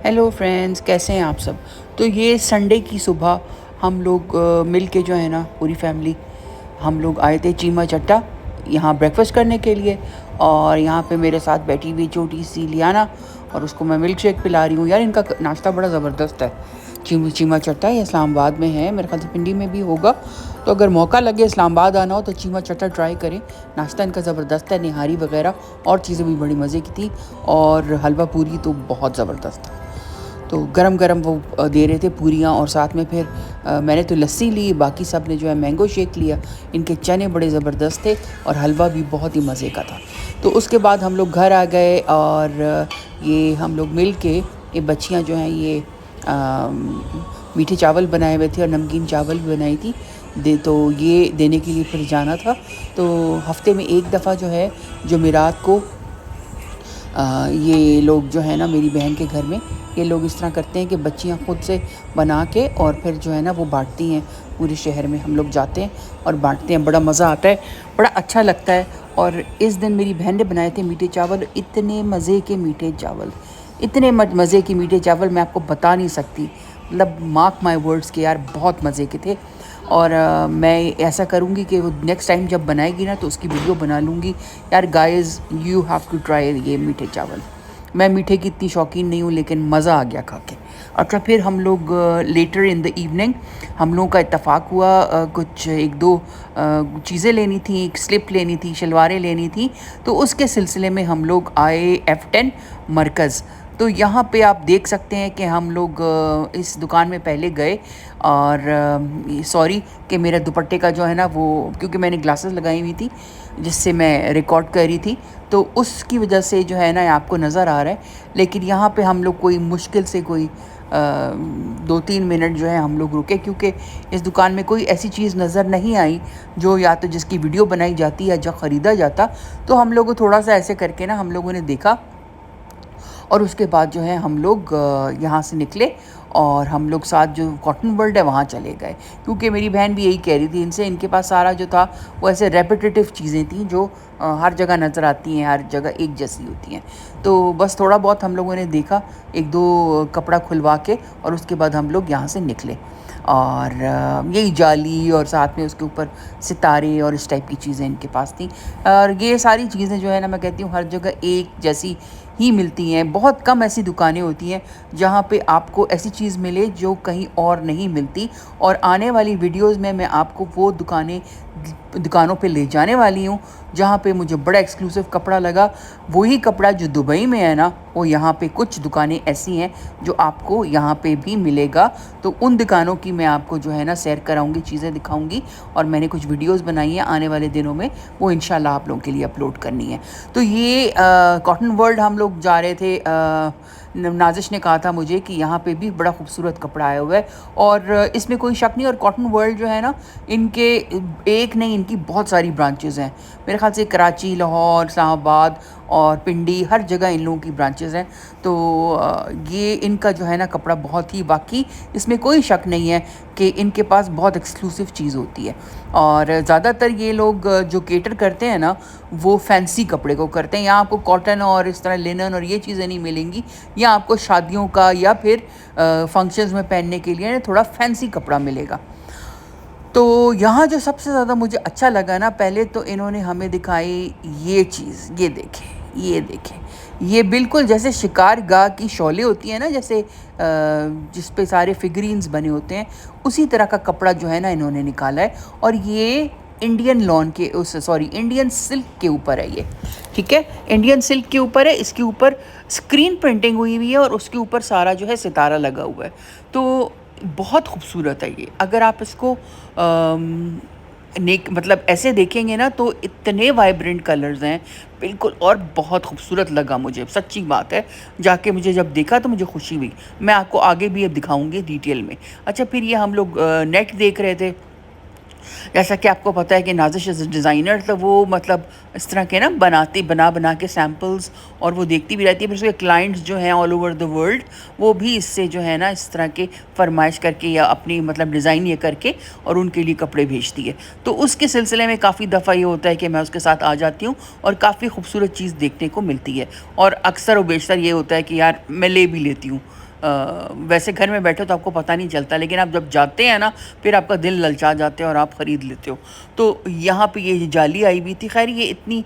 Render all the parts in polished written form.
Hello friends, कैसे हैं आप सब। तो ये संडे की सुबह हम लोग मिल के जो है ना, पूरी फैमिली हम लोग आए थे चीमा चट्टा यहाँ ब्रेकफास्ट करने के लिए। और यहाँ पे मेरे साथ बैठी हुई छोटी सी लियाना, और उसको मैं मिल्क शेक पिला रही हूँ। यार, इनका नाश्ता बड़ा ज़बरदस्त है। चीमा चट्टा ये इस्लामाबाद में है, मेरे ख्याल से पिंडी में भी होगा। तो अगर मौका लगे इस्लामाबाद आना हो तो चीमा चट्टा ट्राई करें। नाश्ता इनका ज़बरदस्त है, निहारी वगैरह और चीज़ें भी बड़ी मज़े की थी। और हलवा पूरी तो बहुत ज़बरदस्त था। तो गरम गरम वो दे रहे थे पूरियाँ, और साथ में फिर मैंने तो लस्सी ली, बाकी सब ने जो है मैंगो शेक लिया। इनके चने बड़े ज़बरदस्त थे और हलवा भी बहुत ही मज़े का था। तो उसके बाद हम लोग घर आ गए, और ये हम लोग मिल के ये बच्चियाँ जो हैं ये मीठे चावल बनाए हुए थे और नमकीन चावल भी बनाई थी तो ये देने के लिए फिर जाना था। तो हफ्ते में एक दफ़ा जो है जुमेरात को ये लोग जो है ना, मेरी बहन के घर में ये लोग इस तरह करते हैं कि बच्चियां खुद से बना के और फिर जो है ना वो बांटती हैं। पूरे शहर में हम लोग जाते हैं और बांटते हैं, बड़ा मज़ा आता है, बड़ा अच्छा लगता है। और इस दिन मेरी बहन ने बनाए थे मीठे चावल, इतने मज़े के मीठे चावल, इतने मज़े के मीठे चावल मैं आपको बता नहीं सकती। मतलब मार्क माय वर्ड्स के यार, बहुत मज़े के थे। और मैं ऐसा करूँगी कि वो नेक्स्ट टाइम जब बनाएगी ना तो उसकी वीडियो बना लूँगी। यार guys, you have to try ये मीठे चावल। मैं मीठे की इतनी शौकीन नहीं हूँ, लेकिन मज़ा आ गया खा के। अच्छा, फिर हम लोग लेटर इन द इवनिंग हम लोगों का इत्तेफाक हुआ, कुछ एक दो चीज़ें लेनी थी, एक स्लिप लेनी थी, शलवारें लेनी थी। तो उसके सिलसिले में हम लोग आए F10 मरकज़। तो यहाँ पे आप देख सकते हैं कि हम लोग इस दुकान में पहले गए। और सॉरी कि मेरा दुपट्टे का जो है ना वो, क्योंकि मैंने ग्लासेस लगाई हुई थी जिससे मैं रिकॉर्ड कर रही थी, तो उसकी वजह से जो है ना आपको नज़र आ रहा है। लेकिन यहाँ पे हम लोग कोई मुश्किल से कोई 2-3 मिनट जो है हम लोग रुके, क्योंकि इस दुकान में कोई ऐसी चीज़ नज़र नहीं आई जो या तो जिसकी वीडियो बनाई जाती या जो ख़रीदा जाता। तो हम लोग थोड़ा सा ऐसे करके ना हम लोगों ने देखा, और उसके बाद जो है हम लोग यहाँ से निकले और हम लोग साथ जो कॉटन वर्ल्ड है वहाँ चले गए। क्योंकि मेरी बहन भी यही कह रही थी इनसे, इनके पास सारा जो था वो ऐसे रेपिटेटिव चीज़ें थी जो हर जगह नज़र आती हैं, हर जगह एक जैसी होती हैं। तो बस थोड़ा बहुत हम लोगों ने देखा, एक दो कपड़ा खुलवा के, और उसके बाद हम लोग यहाँ से निकले। और यही जाली और साथ में उसके ऊपर सितारे और इस टाइप की चीज़ें इनके पास थी। और ये सारी चीज़ें जो है ना, मैं कहती हूँ हर जगह एक जैसी ही मिलती हैं। बहुत कम ऐसी दुकानें होती हैं जहाँ पे आपको ऐसी चीज़ मिले जो कहीं और नहीं मिलती। और आने वाली वीडियोस में मैं आपको वो दुकानों पे ले जाने वाली हूँ जहाँ पे मुझे बड़ा एक्सक्लूसिव कपड़ा लगा। वही कपड़ा जो दुबई में है ना, वो यहाँ पे कुछ दुकानें ऐसी हैं जो आपको यहाँ पे भी मिलेगा। तो उन दुकानों की मैं आपको जो है ना सैर कराऊंगी, चीज़ें दिखाऊंगी। और मैंने कुछ वीडियोस बनाई हैं आने वाले दिनों में, वो इंशाल्लाह आप लोगों के लिए अपलोड करनी है। तो ये कॉटन वर्ल्ड हम लोग जा रहे थे। नाजिश ने कहा था मुझे कि यहाँ पे भी बड़ा खूबसूरत कपड़ा आया हुआ है, और इसमें कोई शक नहीं। और कॉटन वर्ल्ड जो है ना, इनके एक नहीं, इनकी बहुत सारी ब्रांचेज़ हैं। मेरे ख्याल से कराची, लाहौर, इस्लामाबाद और पिंडी, हर जगह इन लोगों की ब्रांचेज़ हैं। तो ये इनका जो है ना कपड़ा बहुत ही, बाकी इसमें कोई शक नहीं है कि इनके पास बहुत एक्सक्लूसिव चीज़ होती है। और ज़्यादातर ये लोग जो केटर करते हैं ना, वो फैंसी कपड़े को करते हैं। यहाँ आपको कॉटन और इस तरह लिनन और ये चीज़ें नहीं मिलेंगी। यहाँ आपको शादियों का या फिर फंक्शंस में पहनने के लिए थोड़ा फैंसी कपड़ा मिलेगा। तो यहाँ जो सबसे ज़्यादा मुझे अच्छा लगा ना, पहले तो इन्होंने हमें दिखाई ये चीज़, ये देखें, ये देखें। ये बिल्कुल जैसे शिकार गाह की शॉलें होती हैं ना, जैसे जिस पे सारे फिगरीन्स बने होते हैं, उसी तरह का कपड़ा जो है ना इन्होंने निकाला है। और ये इंडियन लॉन के इंडियन सिल्क के ऊपर है ये, ठीक है, इंडियन सिल्क के ऊपर है। इसके ऊपर स्क्रीन प्रिंटिंग हुई हुई है और उसके ऊपर सारा जो है सितारा लगा हुआ है। तो बहुत खूबसूरत है ये। अगर आप इसको मतलब ऐसे देखेंगे ना तो इतने वाइब्रेंट कलर्स हैं बिल्कुल, और बहुत खूबसूरत लगा मुझे, सच्ची बात है। जाके मुझे जब देखा तो मुझे खुशी हुई। मैं आपको आगे भी अब दिखाऊंगी डिटेल में। अच्छा, फिर ये हम लोग नेट देख रहे थे। जैसा कि आपको पता है कि नाज़िश इज़ डिज़ाइनर, तो वो मतलब इस तरह के ना बना के सैम्पल्स, और वो देखती भी रहती है। फिर उसके क्लाइंट्स जो हैं ऑल ओवर द वर्ल्ड, वो भी इससे जो है ना इस तरह के फरमाइश करके या अपनी मतलब डिज़ाइन ये करके और उनके लिए कपड़े भेजती है। तो उसके सिलसिले में काफ़ी दफ़ा ये होता है कि मैं उसके साथ आ जाती हूँ और काफ़ी खूबसूरत चीज़ देखने को मिलती है। और अक्सर व बेशतर ये होता है कि यार मैं ले भी लेती हूँ वैसे घर में बैठे तो आपको पता नहीं चलता, लेकिन आप जब जाते हैं ना फिर आपका दिल ललचा जाते हैं और आप ख़रीद लेते हो। तो यहाँ पे ये जाली आई हुई थी। खैर ये इतनी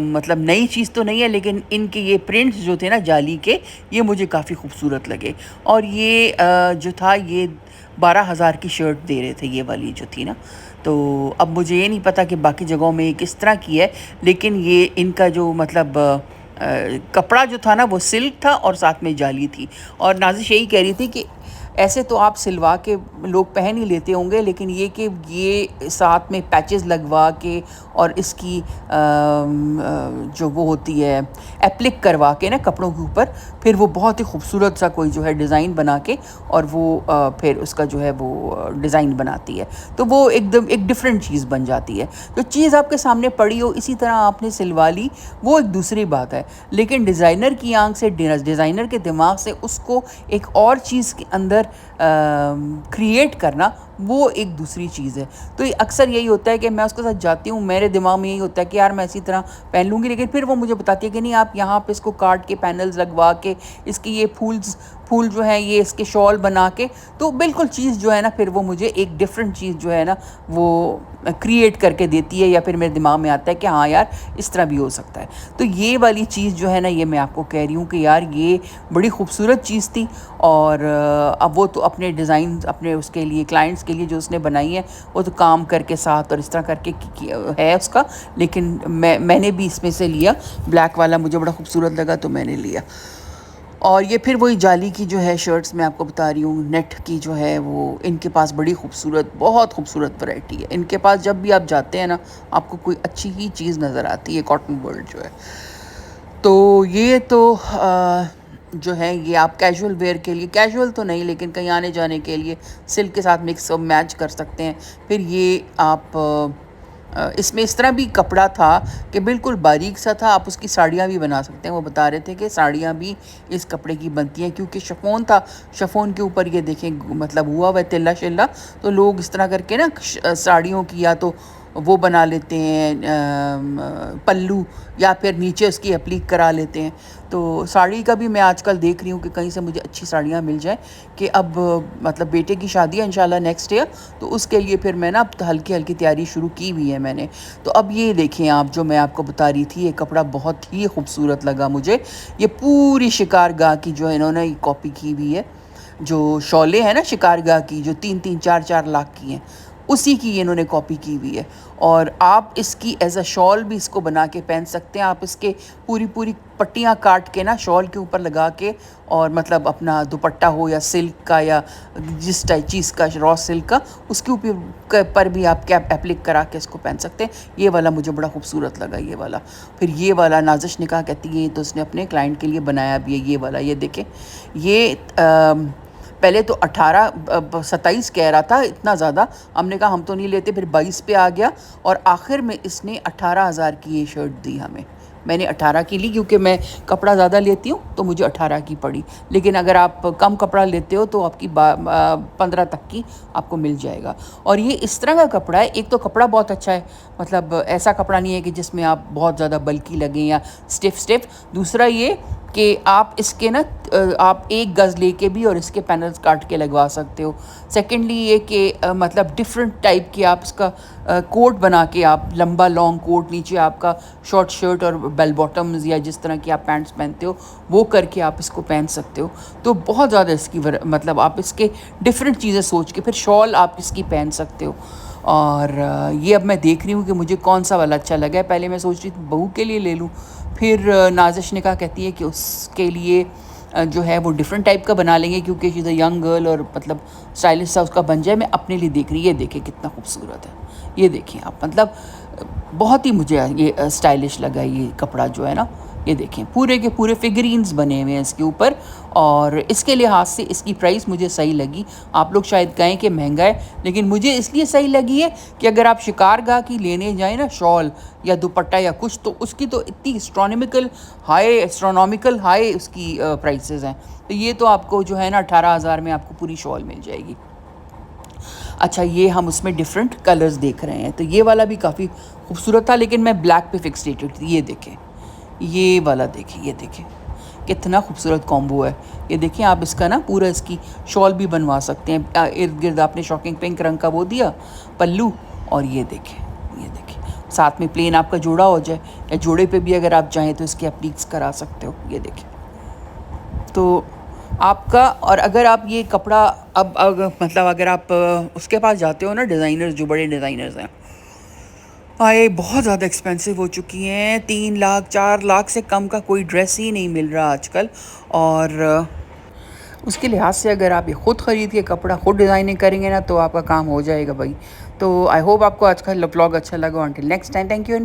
मतलब नई चीज़ तो नहीं है, लेकिन इनके ये प्रिंट्स जो थे ना जाली के, ये मुझे काफ़ी खूबसूरत लगे। और ये जो था ये 12,000 की शर्ट दे रहे थे, ये वाली जो थी ना। तो अब मुझे ये नहीं पता कि बाकी जगहों में किस तरह की है, लेकिन ये इनका जो मतलब कपड़ा जो था ना वो सिल्क था और साथ में जाली थी। और नाज़िश यही कह रही थी कि ऐसे तो आप सिलवा के लोग पहन ही लेते होंगे, लेकिन ये कि ये साथ में पैचेस लगवा के और इसकी जो वो होती है एप्लिक करवा के ना कपड़ों के ऊपर, फिर वो बहुत ही खूबसूरत सा कोई जो है डिज़ाइन बना के और वो फिर उसका जो है वो डिज़ाइन बनाती है, तो वो एकदम एक डिफरेंट चीज़ बन जाती है। तो चीज़ आपके सामने पड़ी हो इसी तरह आपने सिलवा ली, वो एक दूसरी बात है, लेकिन डिज़ाइनर की आंख से, डिज़ाइनर के दिमाग से उसको एक और चीज़ के अंदर क्रिएट करना, वो एक दूसरी चीज़ है। तो ये अक्सर यही होता है कि मैं उसके साथ जाती हूँ, मेरे दिमाग में यही होता है कि यार मैं इसी तरह पहन लूँगी, लेकिन फिर वो मुझे बताती है कि नहीं आप यहाँ पे इसको काट के पैनल्स लगवा के इसकी ये फूल जो है ये इसके शॉल बना के, तो बिल्कुल चीज़ जो है ना फिर वो मुझे एक डिफरेंट चीज़ जो है ना वो क्रिएट करके देती है, या फिर मेरे दिमाग में आता है कि हाँ यार इस तरह भी हो सकता है। तो ये वाली चीज़ जो है ना, ये मैं आपको कह रही हूँ कि यार ये बड़ी खूबसूरत चीज़ थी। और अब वो तो अपने डिज़ाइन अपने उसके लिए क्लाइंट्स के लिए जो उसने बनाई है वो तो काम करके साथ और इस तरह करके है उसका, लेकिन मैंने भी इसमें से लिया ब्लैक वाला, मुझे बड़ा खूबसूरत लगा तो मैंने लिया। और ये फिर वही जाली की जो है शर्ट्स मैं आपको बता रही हूँ, नेट की जो है वो इनके पास बड़ी खूबसूरत, बहुत खूबसूरत वैरायटी है इनके पास। जब भी आप जाते हैं ना आपको कोई अच्छी ही चीज़ नज़र आती है कॉटन वर्ल्ड जो है। तो ये तो जो है ये आप कैजुअल वेयर के लिए, कैजुअल तो नहीं लेकिन कहीं आने जाने के लिए सिल्क के साथ मिक्स और मैच कर सकते हैं। फिर ये आप इसमें इस तरह भी कपड़ा था कि बिल्कुल बारीक सा था, आप उसकी साड़ियाँ भी बना सकते हैं। वो बता रहे थे कि साड़ियाँ भी इस कपड़े की बनती हैं, क्योंकि शिफॉन था, शिफॉन के ऊपर ये देखें मतलब हुआ हुआ तिल्ला शिल्ला, तो लोग इस तरह करके ना साड़ियों की या तो वो बना लेते हैं पल्लू, या फिर नीचे उसकी एप्लीक करा लेते हैं। तो साड़ी का भी मैं आजकल देख रही हूँ कि कहीं से मुझे अच्छी साड़ियाँ मिल जाएं, कि अब मतलब बेटे की शादी है इंशाल्लाह नेक्स्ट ईयर, तो उसके लिए फिर मैं ना अब हल्की हल्की तैयारी शुरू की हुई है मैंने। तो अब ये देखें आप, जो मैं आपको बता रही थी, ये कपड़ा बहुत ही खूबसूरत लगा मुझे। ये पूरी शिकारगाह की जो है इन्होंने कॉपी की हुई है, जो शॉलें हैं ना शिकारगाह की जो 3-3 4-4 लाख की हैं, उसी की इन्होंने कॉपी की हुई है। और आप इसकी एज अ शॉल भी इसको बना के पहन सकते हैं। आप इसके पूरी पूरी पट्टियाँ काट के ना शॉल के ऊपर लगा के, और मतलब अपना दुपट्टा हो या सिल्क का या जिस टाइप चीज़ का, रॉ सिल्क का, उसके ऊपर पर भी आप कैप एप्लिक करा के इसको पहन सकते हैं। ये वाला मुझे बड़ा खूबसूरत लगा ये वाला। फिर ये वाला नाज़िश ने कहा, कहती है तो उसने अपने क्लाइंट के लिए बनाया भी है ये वाला। ये देखें, ये पहले तो 27 कह रहा था, इतना ज़्यादा हमने कहा हम तो नहीं लेते, फिर 22 पे आ गया और आखिर में इसने 18,000 की ये शर्ट दी हमें। मैंने 18 की ली क्योंकि मैं कपड़ा ज़्यादा लेती हूँ तो मुझे 18 की पड़ी, लेकिन अगर आप कम कपड़ा लेते हो तो आपकी 15 तक की आपको मिल जाएगा। और ये इस तरह का कपड़ा है, एक तो कपड़ा बहुत अच्छा है, मतलब ऐसा कपड़ा नहीं है कि जिसमें आप बहुत ज़्यादा बल्कि लगें या स्टिफ। दूसरा ये कि आप इसके ना आप 1 गज़ लेके भी और इसके पैनल्स काट के लगवा सकते हो। सेकेंडली ये कि मतलब डिफरेंट टाइप की आप इसका कोट बना के, आप लंबा लॉन्ग कोट, नीचे आपका शॉर्ट शर्ट और बेल बॉटम्स या जिस तरह की आप पैंट्स पहनते हो वो करके आप इसको पहन सकते हो। तो बहुत ज़्यादा इसकी मतलब आप इसके डिफरेंट चीज़ें सोच के फिर शॉल आप इसकी पहन सकते हो। और ये अब मैं देख रही हूँ कि मुझे कौन सा वाला अच्छा लगा है। पहले मैं सोच रही थी बहू के लिए ले लूँ, फिर नाज़िश ने कहा, कहती है कि उसके लिए जो है वो डिफरेंट टाइप का बना लेंगे क्योंकि she is a young girl और मतलब स्टाइलिश सा उसका बन जाए। मैं अपने लिए देख रही, ये देखें कितना खूबसूरत है, ये देखें आप, मतलब बहुत ही मुझे ये स्टाइलिश लगा ये कपड़ा जो है ना। ये देखें पूरे के पूरे फिगरीन्स बने हुए हैं इसके ऊपर, और इसके लिहाज से इसकी प्राइस मुझे सही लगी। आप लोग शायद कहें कि महंगा है, लेकिन मुझे इसलिए सही लगी है कि अगर आप शिकारगाह की लेने जाएँ ना शॉल या दुपट्टा या कुछ, तो उसकी तो इतनी एस्ट्रोनॉमिकल हाई उसकी प्राइसेस हैं। तो ये तो आपको जो है ना 18,000 में आपको पूरी शॉल मिल जाएगी। अच्छा, ये हम उसमें डिफरेंट कलर्स देख रहे हैं, तो ये वाला भी काफ़ी खूबसूरत था, लेकिन मैं ब्लैक पे फिक्सेटेड थी। ये देखें, ये वाला देखें, ये देखें, कितना खूबसूरत कॉम्बो है। ये देखिए आप इसका ना पूरा इसकी शॉल भी बनवा सकते हैं। इर्द गिर्द आपने शॉकिंग पिंक रंग का वो दिया पल्लू, और ये देखिए साथ में प्लेन आपका जोड़ा हो जाए, या जोड़े पे भी अगर आप चाहें तो इसके एप्लीक्स करा सकते हो। ये देखिए तो आपका, और अगर आप ये कपड़ा मतलब अगर आप उसके पास जाते हो ना, डिज़ाइनर्स जो बड़े डिज़ाइनर्स हैं, ये बहुत ज़्यादा एक्सपेंसिव हो चुकी हैं। 3 लाख 4 लाख से कम का कोई ड्रेस ही नहीं मिल रहा आजकल। और उसके लिहाज से अगर आप ये ख़ुद ख़रीद के कपड़ा ख़ुद डिज़ाइनिंग करेंगे ना, तो आपका काम हो जाएगा भाई। तो आई होप आपको आज का व्लॉग अच्छा लगा। Until next time, thank you and